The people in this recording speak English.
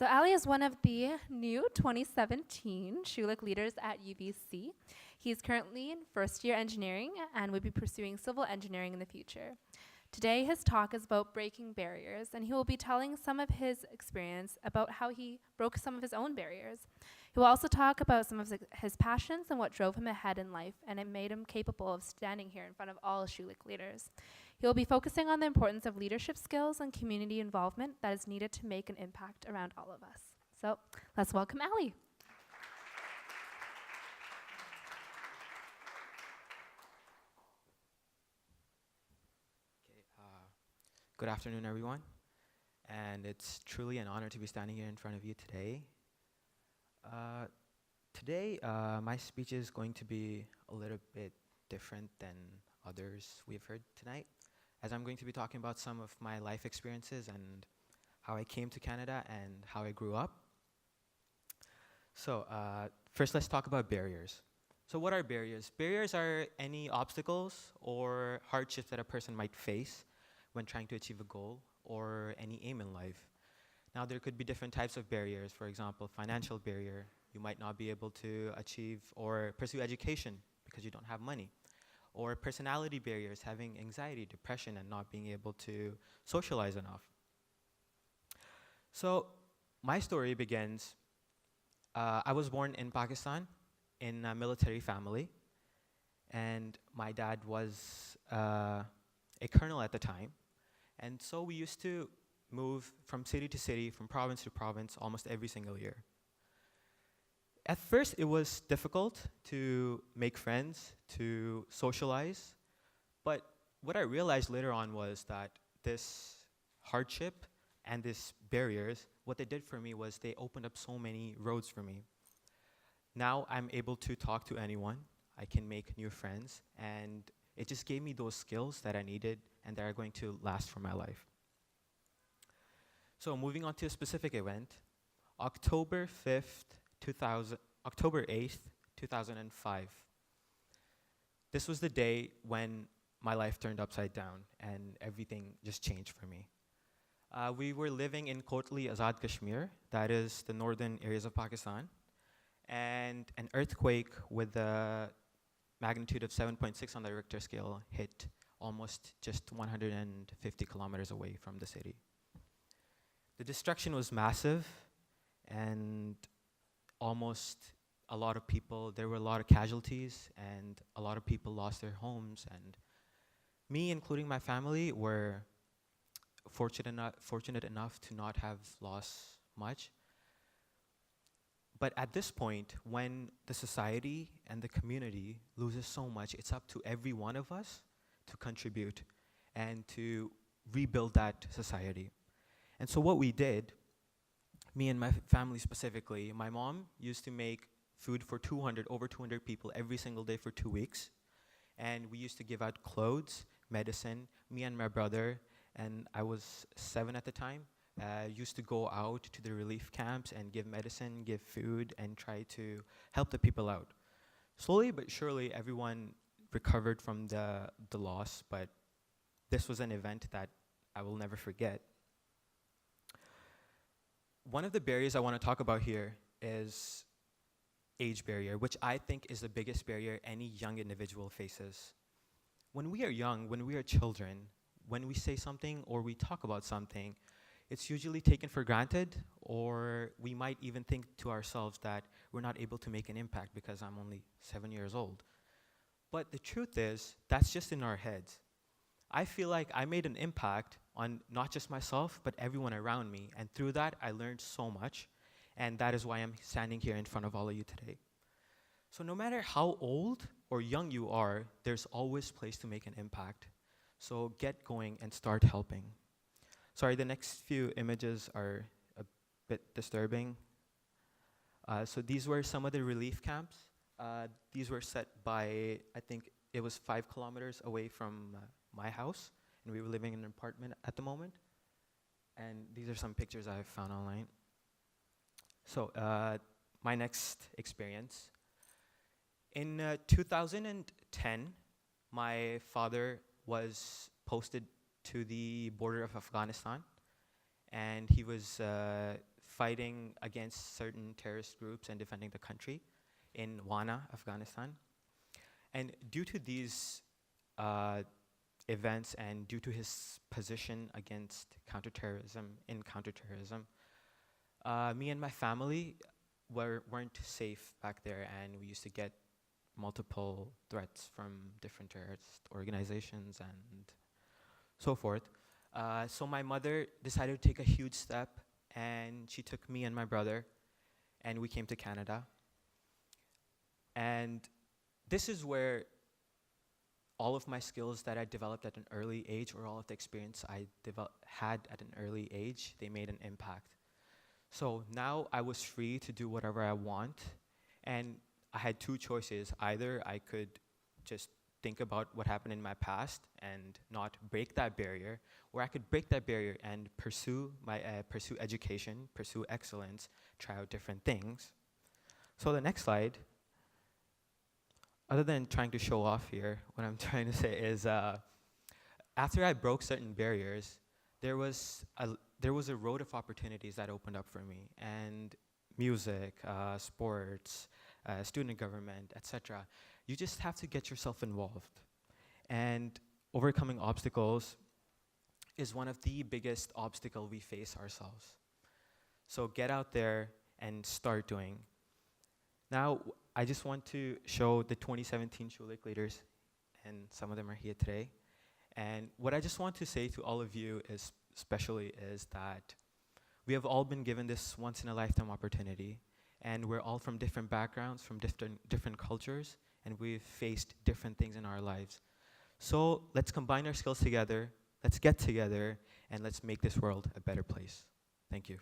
So Ali is one of the new 2017 Schulich leaders at UBC. He's currently in first year engineering and would be pursuing civil engineering in the future. Today his talk is about breaking barriers, and he will be telling some of his experience about how he broke some of his own barriers. He will also talk about some of his passions and what drove him ahead in life, and it made him capable of standing here in front of all Schulich leaders. He will be focusing on the importance of leadership skills and community involvement that is needed to make an impact around all of us. So let's welcome Ali. Good afternoon, everyone. And it's truly an honor to be standing here in front of you today. My speech is going to be a little bit different than others we've heard tonight, as I'm going to be talking about some of my life experiences and how I came to Canada and how I grew up. So first, let's talk about barriers. So what are barriers? Barriers are any obstacles or hardships that a person might face when trying to achieve a goal or any aim in life. Now, there could be different types of barriers. For example, financial barrier. You might not be able to achieve or pursue education because you don't have money. Or personality barriers, having anxiety, depression, and not being able to socialize enough. So my story begins, I was born in Pakistan in a military family, and my dad was a colonel at the time. And so we used to move from city to city, from province to province, almost every single year. At first, it was difficult to make friends, to socialize. But what I realized later on was that this hardship and these barriers, what they did for me was they opened up so many roads for me. Now I'm able to talk to anyone. I can make new friends, and it just gave me those skills that I needed and that are going to last for my life. So moving on to a specific event, October 8th, 2005. This was the day when my life turned upside down and everything just changed for me. We were living in Kotli Azad Kashmir, that is the northern areas of Pakistan, and an earthquake with a magnitude of 7.6 on the Richter scale hit almost just 150 kilometers away from the city. The destruction was massive, and almost a lot of people, there were a lot of casualties, and a lot of people lost their homes, and me, including my family, were fortunate enough to not have lost much. But at this point, when the society and the community loses so much, it's up to every one of us to contribute and to rebuild that society. And so what we did, me and my family specifically, my mom used to make food for over 200 people every single day for 2 weeks. And we used to give out clothes, medicine. Me and my brother, and I was 7 at the time, used to go out to the relief camps and give medicine, give food, and try to help the people out. Slowly but surely, everyone recovered from the loss, but this was an event that I will never forget. One of the barriers I want to talk about here is age barrier, which I think is the biggest barrier any young individual faces. When we are young, when we are children, when we say something or we talk about something, it's usually taken for granted, or we might even think to ourselves that we're not able to make an impact because I'm only 7 years old. But the truth is, that's just in our heads. I feel like I made an impact on not just myself, but everyone around me. And through that, I learned so much. And that is why I'm standing here in front of all of you today. So no matter how old or young you are, there's always place to make an impact. So get going and start helping. Sorry, the next few images are a bit disturbing. So these were some of the relief camps. These were set by, I think it was 5 kilometers away from my house, and we were living in an apartment at the moment. And these are some pictures I have found online. So my next experience. In 2010, my father was posted to the border of Afghanistan, and he was fighting against certain terrorist groups and defending the country in Wana, Afghanistan. And due to these events and due to his position against counterterrorism, me and my family weren't safe back there, and we used to get multiple threats from different terrorist organizations and so forth. So my mother decided to take a huge step, and she took me and my brother, and we came to Canada. And this is where all of my skills that I developed at an early age, or all of the experience I had at an early age, they made an impact. So now I was free to do whatever I want, and I had two choices. Either I could just think about what happened in my past and not break that barrier, or I could break that barrier and pursue education, pursue excellence, try out different things. So the next slide, other than trying to show off here, what I'm trying to say is after I broke certain barriers, there was a road of opportunities that opened up for me, and music, sports, student government, etc. You just have to get yourself involved. And overcoming obstacles is one of the biggest obstacles we face ourselves. So get out there and start doing. Now, I just want to show the 2017 Schulich leaders, and some of them are here today. And what I just want to say to all of you especially is that we have all been given this once-in-a-lifetime opportunity, and we're all from different backgrounds, from different cultures, and we've faced different things in our lives. So let's combine our skills together, let's get together, and let's make this world a better place. Thank you.